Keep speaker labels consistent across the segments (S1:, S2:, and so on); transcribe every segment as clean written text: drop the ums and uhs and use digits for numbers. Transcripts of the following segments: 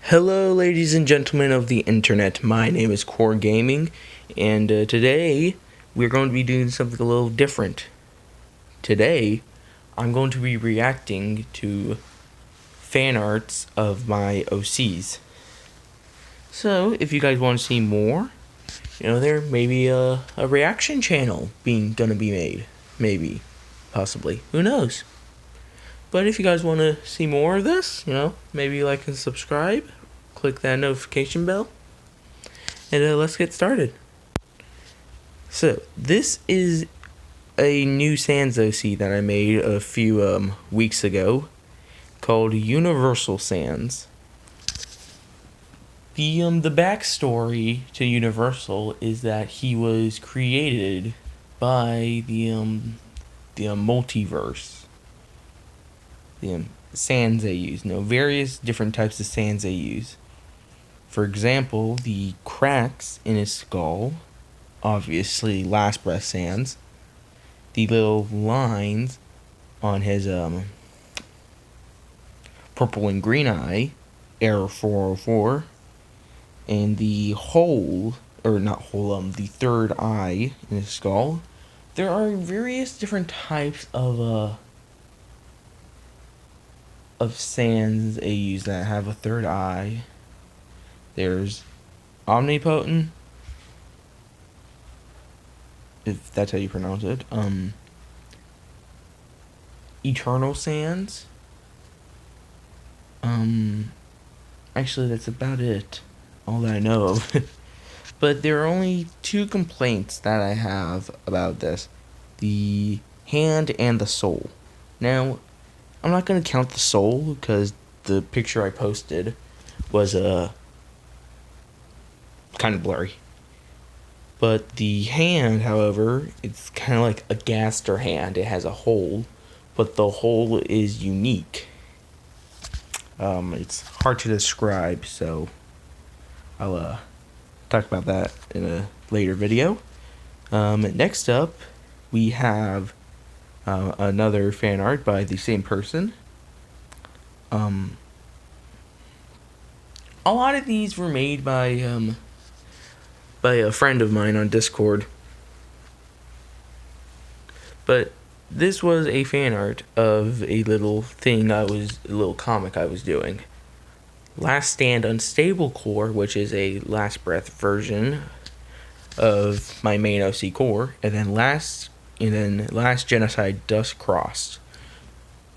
S1: Hello, ladies and gentlemen of the internet. My name is Core Gaming, and today we're going to be doing something a little different. Today, I'm going to be reacting to fan arts of my OCs. So, if you guys want to see more, there may be a reaction channel gonna be made. Maybe. Possibly. Who knows? But if you guys want to see more of this, maybe like and subscribe, click that notification bell, and let's get started. So, this is a new Sans OC that I made a few weeks ago called Universal Sans. The backstory to Universal is that he was created by the multiverse. The Sans they use. Various different types of Sans they use. For example, the cracks in his skull, obviously Last Breath Sans. The little lines on his purple and green eye, Error 404. And the the third eye in his skull. There are various different types of Sans AUs that have a third eye. There's Omnipotent, if that's how you pronounce it. Eternal Sans. Actually, that's about it. All that I know of. But there are only two complaints that I have about this: the hand and the soul. Now, I'm not going to count the soul because the picture I posted was kind of blurry. But the hand, however, it's kind of like a Gaster hand. It has a hole, but the hole is unique. It's hard to describe, so I'll talk about that in a later video. Next up, we have another fan art by the same person. A lot of these were made by a friend of mine on Discord. But this was a fan art of a little comic I was doing. Last Stand Unstable Core, which is a Last Breath version of my main OC core, and then Last Genocide Dust Crossed.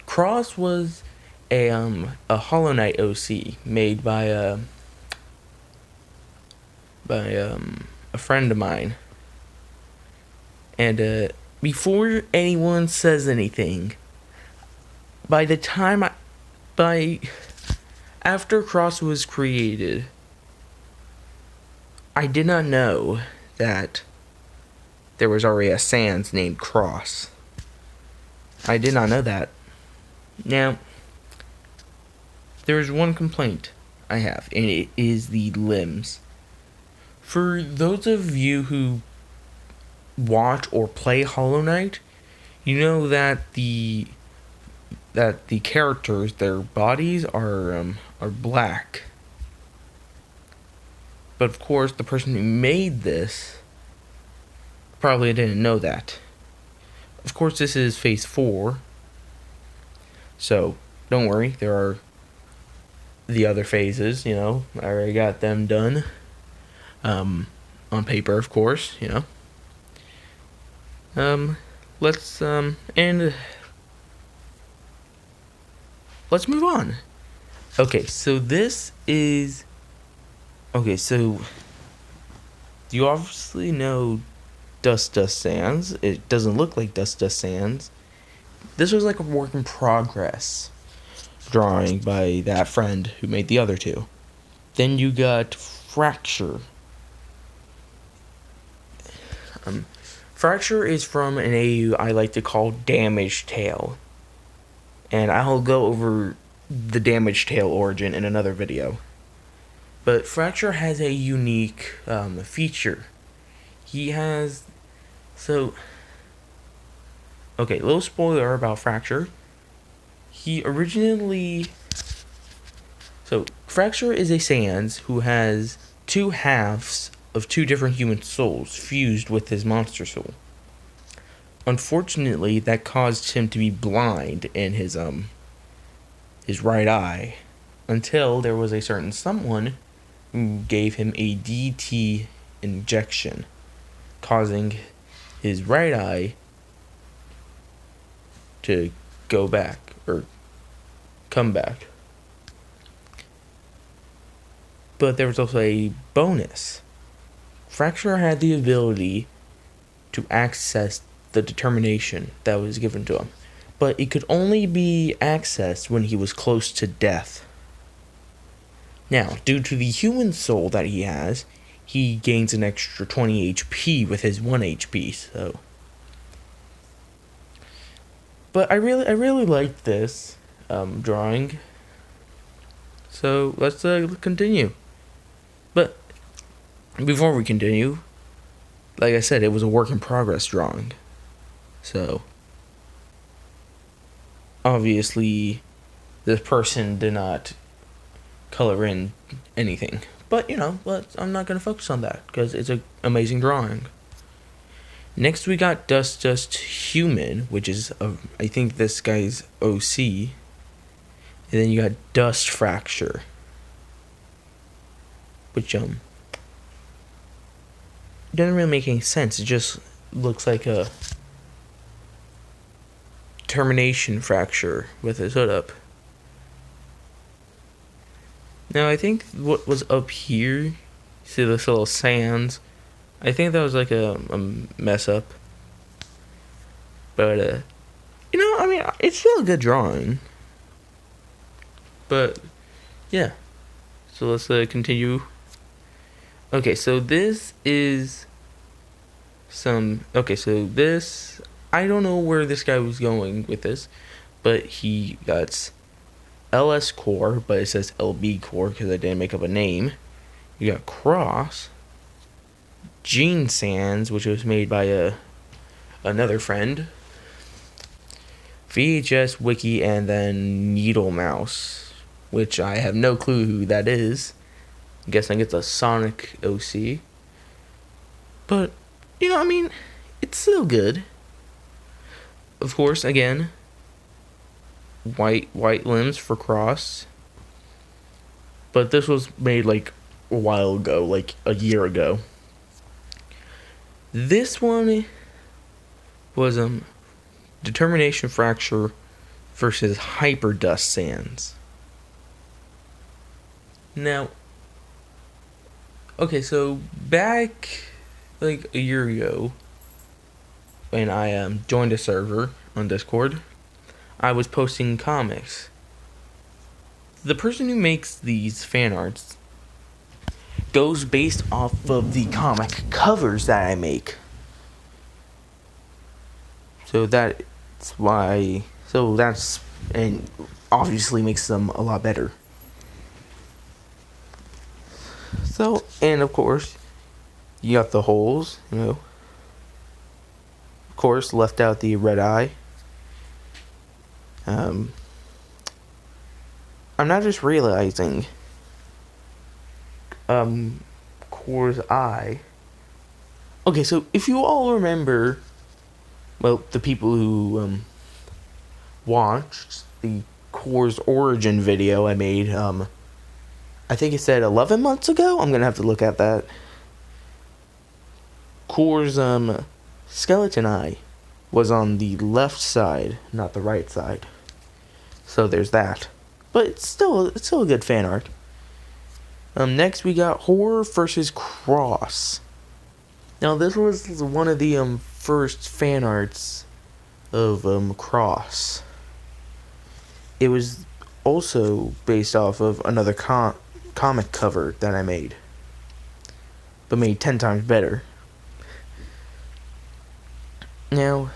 S1: Cross was a Hollow Knight OC made by a friend of mine. And before anyone says anything, after Cross was created, I did not know that there was already a Sans named Cross. I did not know that. Now, there's one complaint I have, and it is the limbs. For those of you who watch or play Hollow Knight, you know that the characters, their bodies are black. But of course, the person who made this probably didn't know that. Of course, this is phase 4, so don't worry, there are the other phases, I already got them done. On paper, of course, let's move on. Okay, so you obviously know Dust Sans. It doesn't look like Dust Sans. This was like a work in progress drawing by that friend who made the other two. Then you got Fracture. Fracture is from an AU I like to call Damage Tail. And I'll go over the Damage Tail origin in another video. But Fracture has a unique feature. Little spoiler about Fracture. Fracture is a Sans who has two halves of two different human souls fused with his monster soul. Unfortunately, that caused him to be blind in his right eye until there was a certain someone who gave him a DT injection, causing his right eye to go back or come back. But there was also a bonus. Fracture had the ability to access the determination that was given to him, but it could only be accessed when he was close to death. Now, due to the human soul that he has, he gains an extra 20 HP with his 1 HP, so. But I really liked this drawing. So let's continue. But before we continue, like I said, it was a work in progress drawing. So obviously this person did not color in anything. But I'm not going to focus on that because it's an amazing drawing. Next we got Dust Human, which is I think this guy's OC. And then you got Dust Fracture, which doesn't really make any sense. It just looks like a Termination Fracture with his hood up. Now I think what was up here, see this little sands, I think that was like a mess up. But it's still a good drawing. But yeah, so let's continue. Okay, so this is I don't know where this guy was going with this, but he got LS Core, but it says LB Core because I didn't make up a name. You got Cross, Gene Sans, which was made by another friend, VHS Wiki, and then Needle Mouse, which I have no clue who that is. I'm guessing it's a Sonic OC. But it's still good. Of course, again, white limbs for Cross. But this was made like a while ago, like a year ago. This one was Determination Fracture versus Hyper Dust Sans. Now, okay, so back like a year ago, when I joined a server on Discord, I was posting comics. The person who makes these fan arts goes based off of the comic covers that I make. And obviously makes them a lot better. So, and of course, you got the holes, Of course, left out the red eye. I'm not just realizing Core's eye. Okay, so if you all remember, well, the people who watched the Core's origin video I made, I think it said 11 months ago. I'm gonna have to look at that. Core's skeleton eye was on the left side, not the right side. So there's that. But it's still a good fan art. Next we got Horror versus Cross. Now this was one of the first fan arts of Cross. It was also based off of another comic cover that I made, but made 10 times better. Now,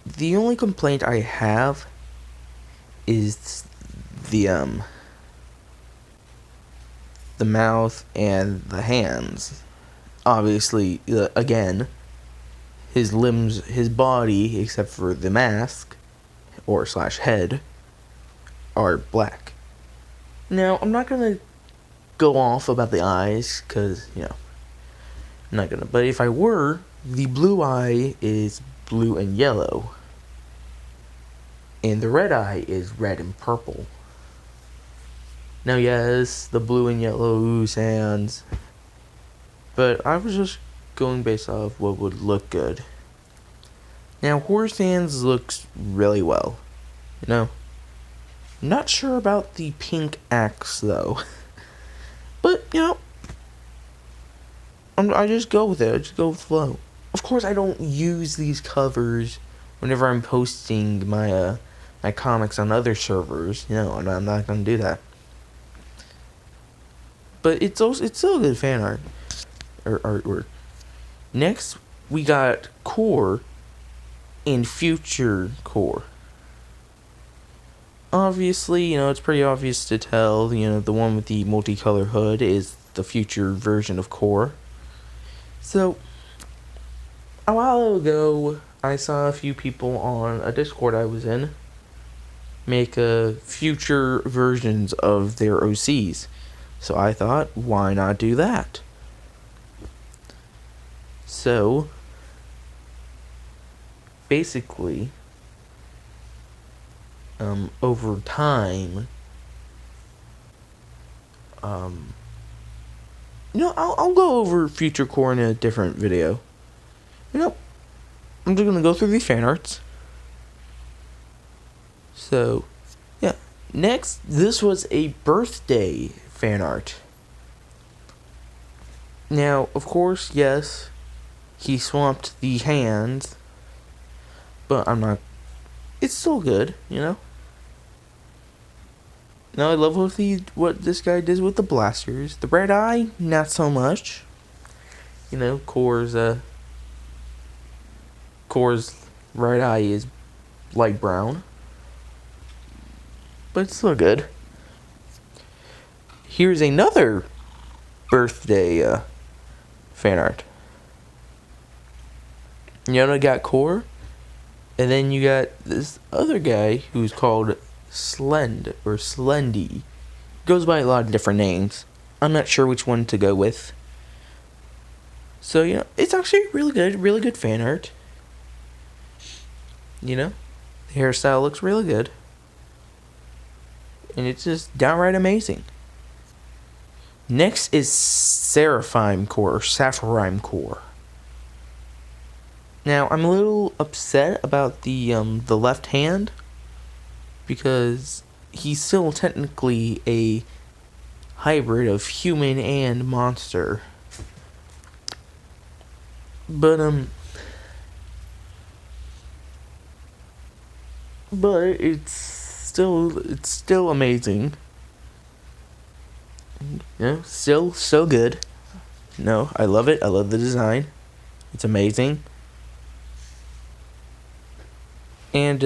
S1: the only complaint I have is the mouth and the hands. Obviously, again, his limbs, his body, except for the mask or / head, are black. Now, I'm not going to go off about the eyes, because, I'm not going to. But if I were, the blue eye is blue and yellow. And the red eye is red and purple. Now, yes, the blue and yellow sands. But I was just going based off what would look good. Now, Horror Sands looks really well. Not sure about the pink axe, though. But, I just go with it. I just go with the flow. Of course, I don't use these covers whenever I'm posting my my comics on other servers. I'm not going to do that. But it's still good fan art. Or artwork. Next, we got Core and Future Core. Obviously, it's pretty obvious to tell, the one with the multicolor hood is the future version of Core. So, a while ago, I saw a few people on a Discord I was in make future versions of their OCs. So I thought, why not do that? So, basically, over time, I'll go over Future Core in a different video. I'm just gonna go through these fan arts. So, yeah. Next, this was a birthday fan art. Now, of course, yes, he swapped the hands, but it's still good, Now, I love what this guy does with the blasters. The red eye, not so much. Core's right eye is light brown, but it's still good. Here's another birthday fan art. I got Core, and then you got this other guy who's called Slend or Slendy. Goes by a lot of different names. I'm not sure which one to go with. So, it's actually really good fan art. The hairstyle looks really good. And it's just downright amazing. Next is Seraphim Core, or Sapphire Core. Now, I'm a little upset about the left hand, because he's still technically a hybrid of human and monster. But it's still amazing. Still so good. I love it. I love the design. It's amazing. And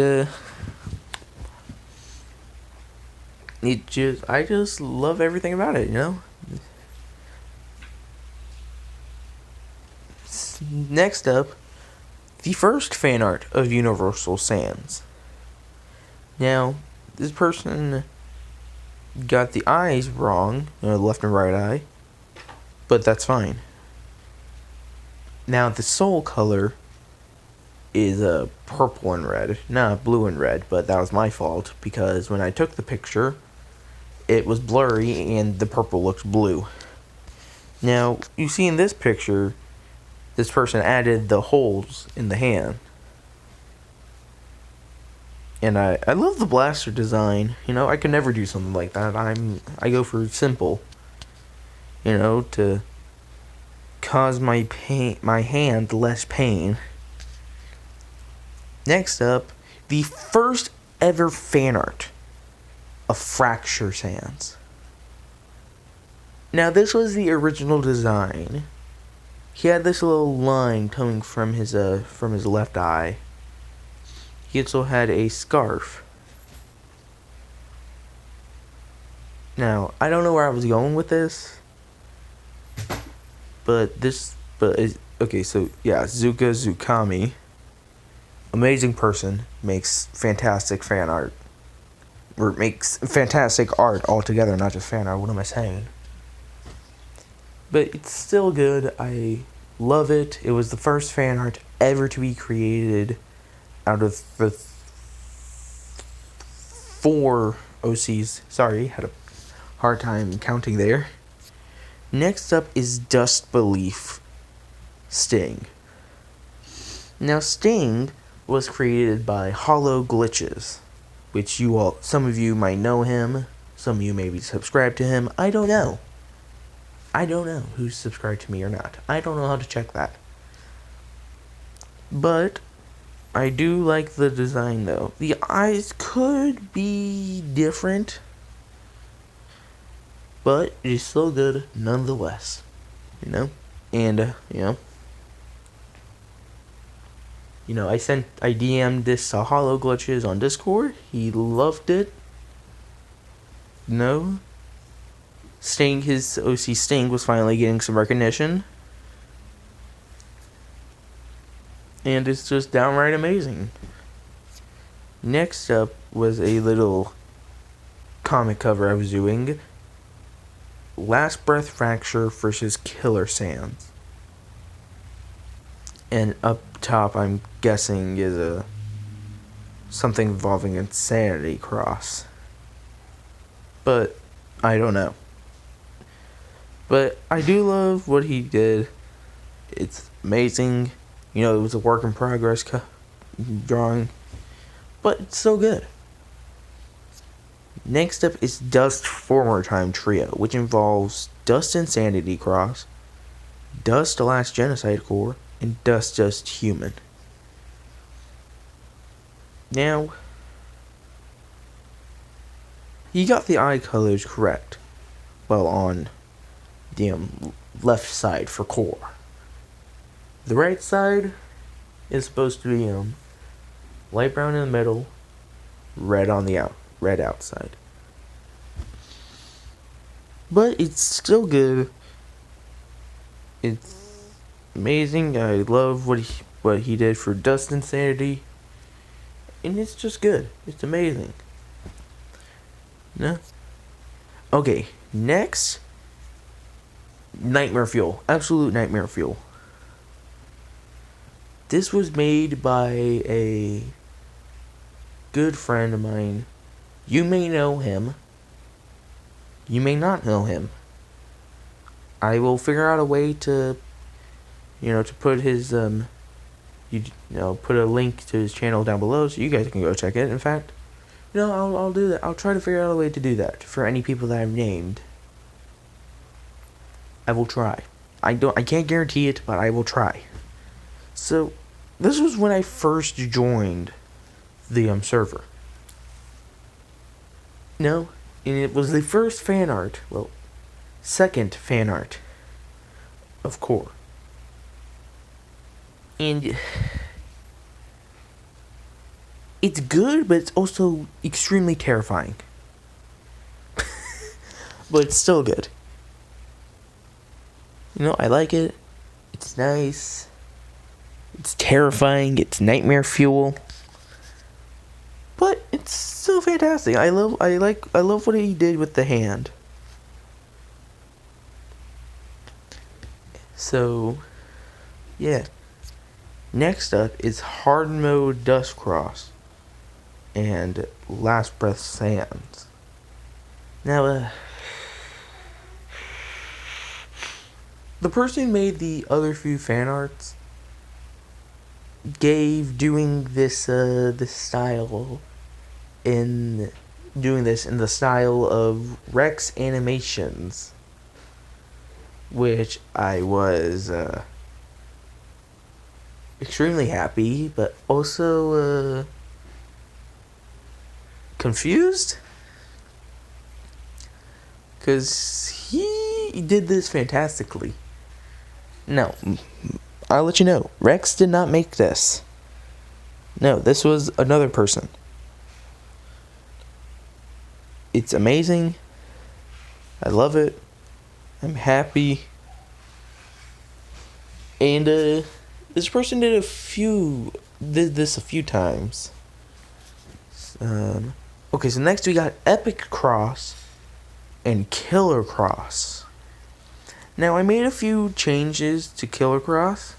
S1: I just love everything about it, Next up, the first fan art of Universal Sans. Now, this person got the eyes wrong, left and right eye, but that's fine. Now, the soul color is purple and red, not blue and red, but that was my fault, because when I took the picture, it was blurry and the purple looks blue. Now, you see in this picture, this person added the holes in the hand. And I love the blaster design. I could never do something like that. I go for simple. To cause my hand less pain. Next up, the first ever fan art of Fracture Sans. Now, this was the original design. He had this little line coming from his left eye. He also had a scarf. Now, I don't know where I was going with this, okay, so yeah, Zuka Zukami, amazing person, makes fantastic fan art. or makes fantastic art altogether, not just fan art. What am I saying? But it's still good. I love it. It was the first fan art ever to be created out of the 4 OCs. Sorry, had a hard time counting there. Next up is Dust Belief Sting. Now, Sting was created by Hollow Glitches, which some of you might know him, some of you maybe subscribe to him. I don't know. I don't know who's subscribed to me or not. I don't know how to check that. But I do like the design, though. The eyes could be different, but it is still good nonetheless. And I DM'd this Hollow Glitches on Discord. He loved it. His OC Sting was finally getting some recognition. And it's just downright amazing. Next up was a little comic cover I was doing. Last Breath Fracture versus Killer Sans. And up top, I'm guessing, is something involving Insanity Cross. But I don't know. But I do love what he did. It's amazing. It was a work in progress drawing. But it's so good. Next up is Dust Former Time Trio, which involves Dust Insanity Cross, Dust The Last Genocide Core, and Dust Just Human. Now, he got the eye colors correct. Well, on the left side for core. The right side is supposed to be light brown in the middle, red outside. But it's still good. It's amazing. I love what he did for Dust Insanity, and it's just good. It's amazing. No. Okay, next, Nightmare Fuel. Absolute Nightmare Fuel. This was made by a good friend of mine. You may know him. You may not know him. I will figure out a way to put his put a link to his channel down below so you guys can go check it. In fact, I'll do that. I'll try to figure out a way to do that for any people that I've named. I will try. I can't guarantee it, but I will try. So, this was when I first joined the server. And it was the first fan art, second fan art of Core. And it's good, but it's also extremely terrifying. But it's still good. I like it. It's nice. It's terrifying. It's nightmare fuel. But it's still fantastic. I love what he did with the hand. So, yeah. Next up is Hard Mode Dust Cross and Last Breath Sans. Now, the person who made the other few fan arts gave doing this style in the style of Rex Animations, which I was extremely happy, but also confused, because he did this fantastically. No, I'll let you know, Rex did not make this. No, this was another person. It's amazing. I love it. I'm happy. And this person did this a few times. Okay, so next we got Epic Cross and Killer Cross. Now, I made a few changes to Killer Cross.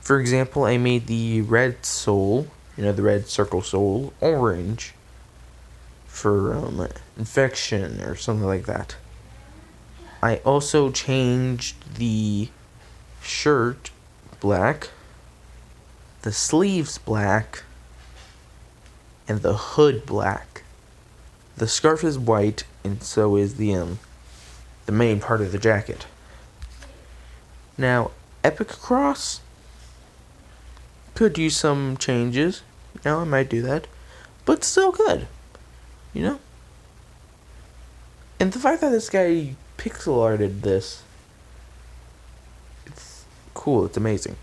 S1: For example, I made the red soul, the red circle soul, orange for infection or something like that. I also changed the shirt black, the sleeves black, and the hood black. The scarf is white, and so is the main part of the jacket. Now, Epic Cross could use some changes. I might do that, but still good. And the fact that this guy pixel arted this, it's cool. It's amazing.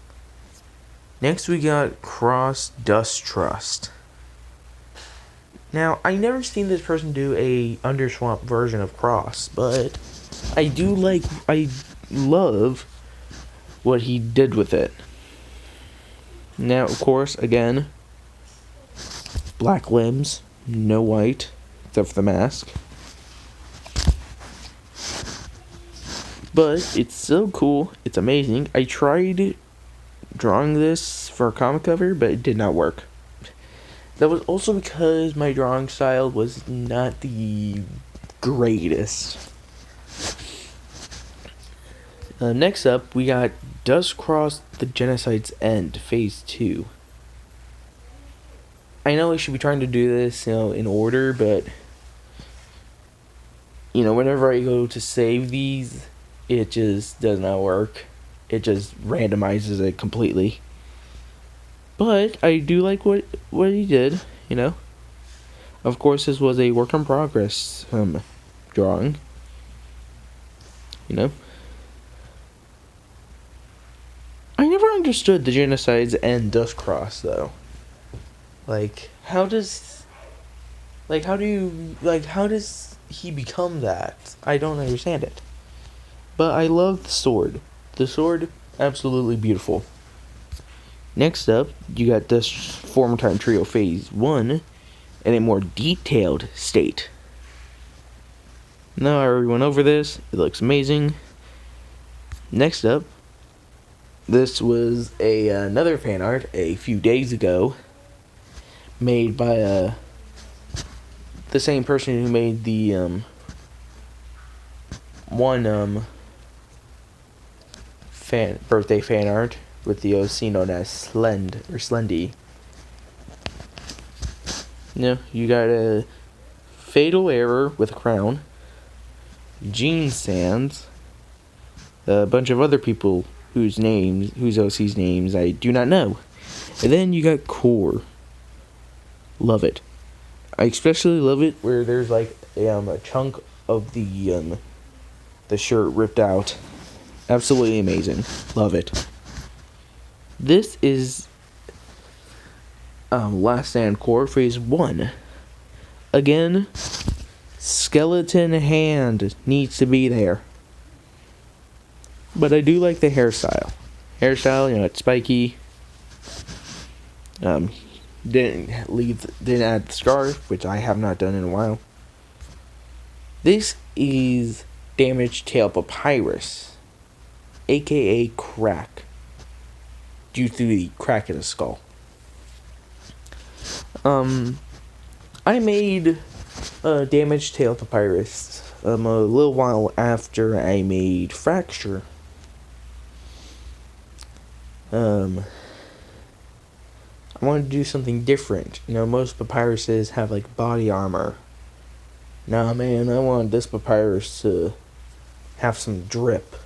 S1: Next, we got Cross Dust Trust. Now, I never seen this person do a Underswamp version of Cross, but I love what he did with it. Now, of course, again, black limbs, no white, except for the mask. But it's so cool, it's amazing. I tried drawing this for a comic cover, but it did not work. That was also because my drawing style was not the greatest. Next up, we got Dustcross the Genocide's End, Phase 2. I know I should be trying to do this, in order, but, whenever I go to save these, it just does not work. It just randomizes it completely. But I do like what he did, Of course, this was a work in progress drawing, I never understood the Genocides and Dustcross, though. How does he become that? I don't understand it. But I love the sword. The sword, absolutely beautiful. Next up, you got Dust Form Time Trio Phase 1 in a more detailed state. Now I already went over this. It looks amazing. Next up, this was another fan art a few days ago, made by the same person who made the birthday fan art with the OC known as Slendy. You got a Fatal Error with a crown, Gene Sands, a bunch of other people whose OC's names I do not know. And then you got Core. Love it. I especially love it where there's a chunk of the shirt ripped out. Absolutely amazing. Love it. This is Last Stand Core Phase 1. Again, skeleton hand needs to be there. But I do like the hairstyle. It's spiky. Didn't add the scarf, which I have not done in a while. This is Damaged Tail Papyrus, aka Crack, due to the crack in his skull. I made Damaged Tail Papyrus a little while after I made Fracture. I wanted to do something different. Most papyruses have body armor. Nah, man, I wanted this papyrus to have some drip.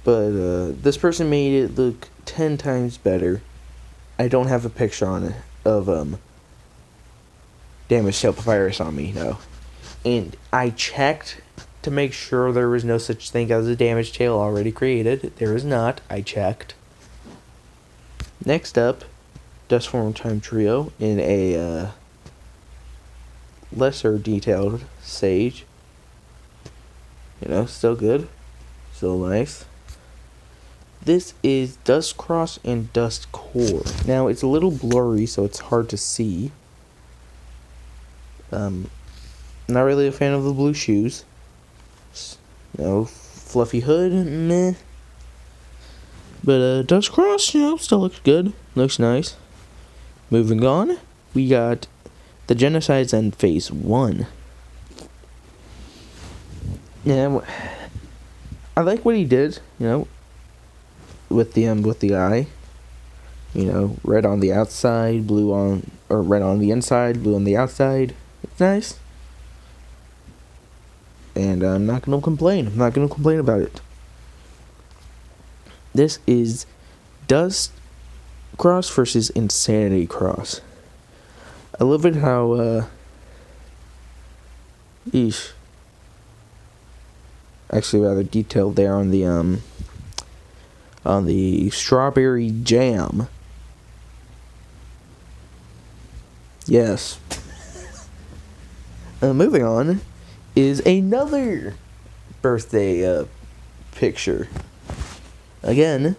S1: But this person made it look 10 times better. I don't have a picture on it of Damaged Tail Papyrus on me, no. And I checked to make sure there was no such thing as a Damaged Tail already created. There is not. I checked. Next up, Dust Form Time Trio in a lesser detailed sage. Still good. Still nice. This is Dustcross and Dust Core. Now, it's a little blurry, so it's hard to see. Not really a fan of the blue shoes. Fluffy hood, meh. But Dustcross, still looks good. Looks nice. Moving on, we got the Genocides End Phase 1. Yeah, I like what he did, with the eye. Red on the outside, red on the inside, blue on the outside. It's nice. And I'm not gonna complain. I'm not gonna complain about it. This is Dust Cross versus Insanity Cross. I love it how actually rather detailed there on the strawberry jam. Yes. Moving on is another birthday picture. Again,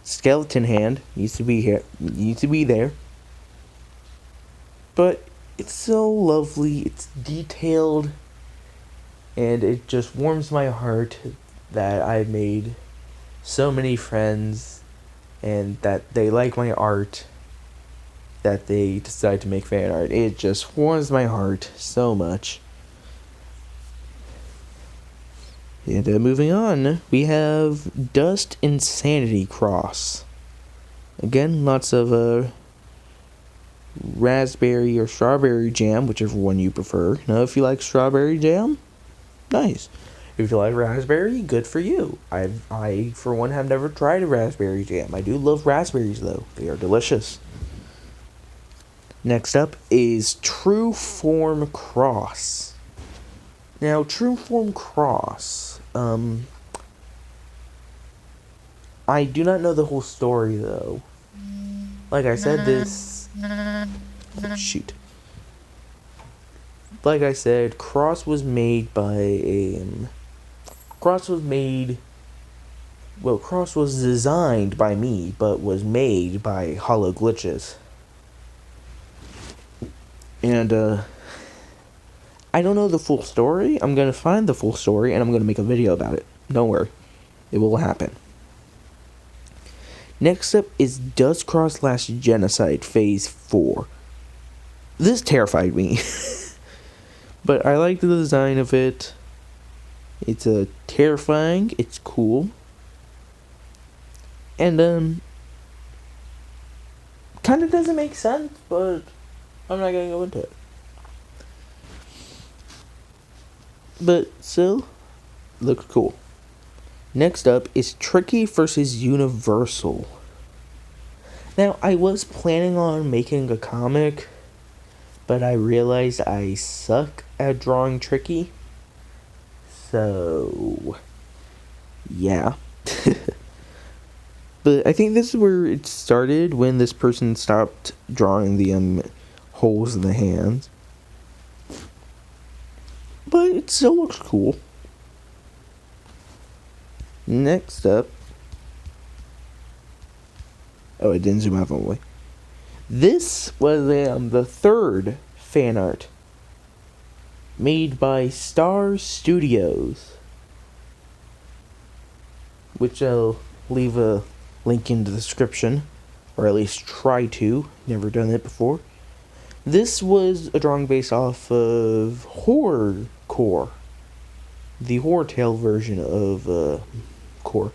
S1: skeleton hand needs to be here. Needs to be there. But it's so lovely. It's detailed, and it just warms my heart that I've made so many friends, and that they like my art, that they decide to make fan art. It just warms my heart so much. And moving on, we have Dust Insanity Cross. Again, lots of raspberry or strawberry jam, whichever one you prefer. Now, if you like strawberry jam, nice. If you like raspberry, good for you. I for one, have never tried a raspberry jam. I do love raspberries, though. They are delicious. Next up is True Form Cross. Now, True Form Cross, I do not know the whole story, though. Like I said, Like I said, Cross was designed by me, but was made by Hollow Glitches. And, I don't know the full story. I'm going to find the full story, and I'm going to make a video about it. Don't worry. It will happen. Next up is Dustcross Last Genocide Phase 4. This terrified me. But I like the design of it. It's terrifying. It's cool. And, kind of doesn't make sense, but I'm not going to go into it. But still, looks cool. Next up is Tricky versus Universal. Now, I was planning on making a comic, but I realized I suck at drawing Tricky. So, yeah. But I think this is where it started, when this person stopped drawing the holes in the hands. But it still looks cool. Next up. Oh, it didn't zoom out all the way. This was the third fan art made by Star Studios, which I'll leave a link in the description, or at least try to. Never done it before. This was a drawing based off of Horrorcore, the Horror Tale version of Core.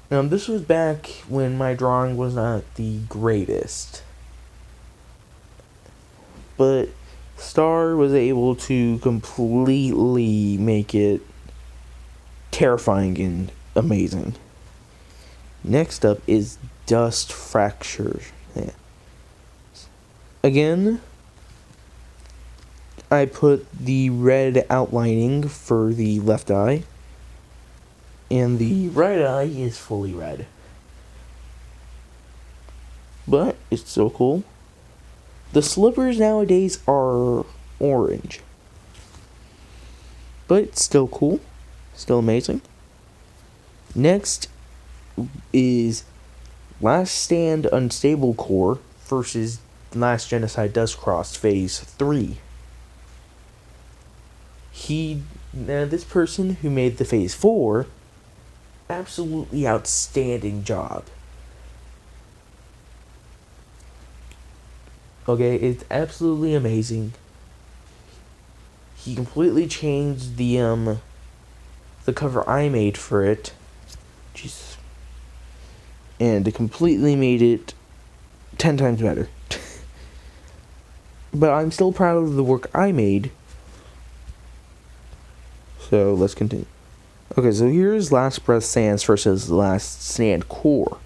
S1: This was back when my drawing was not the greatest, but Star was able to completely make it terrifying and amazing. Next up is Dust Fracture. Yeah. Again, I put the red outlining for the left eye, and the right eye is fully red. But it's so cool. The slippers nowadays are orange, but it's still cool, still amazing. Next is Last Stand Unstable Core versus Last Genocide does cross Phase 3. This person who made the Phase 4, absolutely outstanding job. Okay, it's absolutely amazing. He completely changed the cover I made for it. Jesus. And it completely made it 10 times better. But I'm still proud of the work I made. So let's continue. Okay, so here's Last Breath Sands versus Last Stand Core.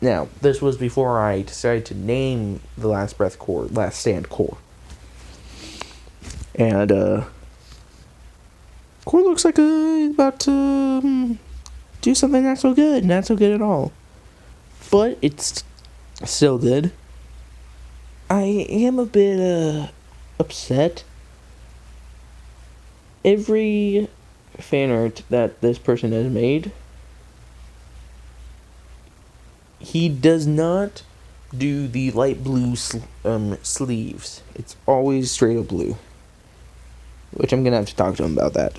S1: Now, this was before I decided to name the Last Breath Core Last Stand Core. And Core looks like he's about to do something not so good at all. But it's still good. I am a bit upset. Every fan art that this person has made, he does not do the light blue sleeves. It's always straight up blue. Which I'm gonna have to talk to him about that.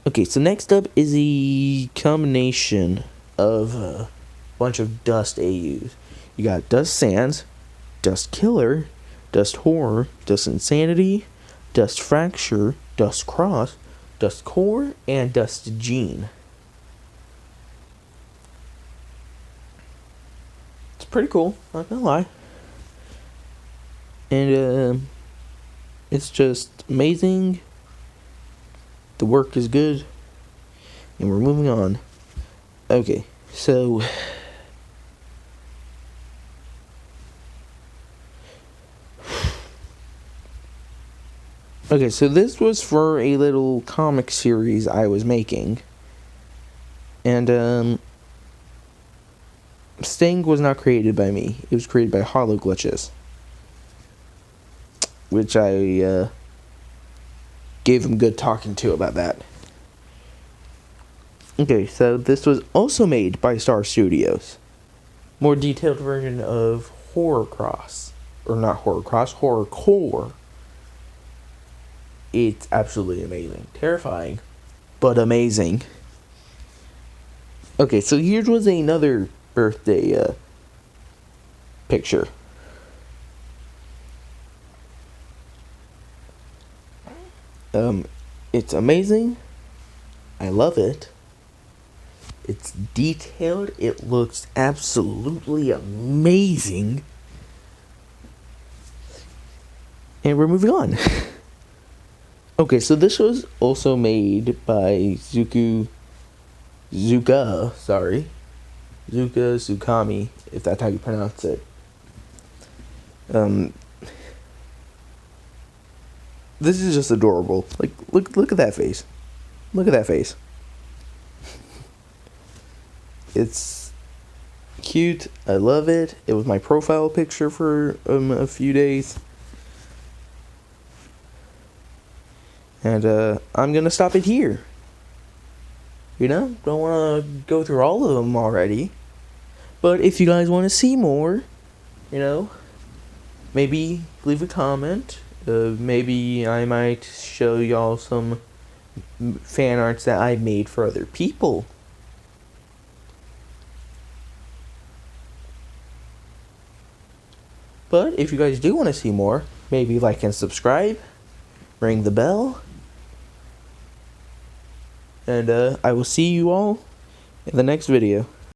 S1: Okay, so next up is a combination of a bunch of Dust AUs. You got Dust Sans, Dust Killer, Dust Horror, Dust Insanity, Dust Fracture, Dust Cross, Dust Core, and Dust Gene. It's pretty cool, not gonna lie. And it's just amazing. The work is good. And we're moving on. Okay, so so this was for a little comic series I was making. And Sting was not created by me. It was created by Hollow Glitches, which I gave him good talking to about that. Okay, so this was also made by Star Studios. More detailed version of Horror Cross. Or not Horror Cross, Horror Core. It's absolutely amazing. Terrifying, but amazing. Okay, so here was another birthday picture. It's amazing. I love it. It's detailed. It looks absolutely amazing. And we're moving on. Okay, so this was also made by Zuka, Tsukami, if that's how you pronounce it. This is just adorable. Like, look at that face. Look at that face. It's cute. I love it. It was my profile picture for a few days. And I'm gonna stop it here. You know, don't want to go through all of them already. But if you guys want to see more, you know, maybe leave a comment. Maybe I might show y'all some fan arts that I made for other people. But if you guys do want to see more, maybe like and subscribe, ring the bell, and I will see you all in the next video.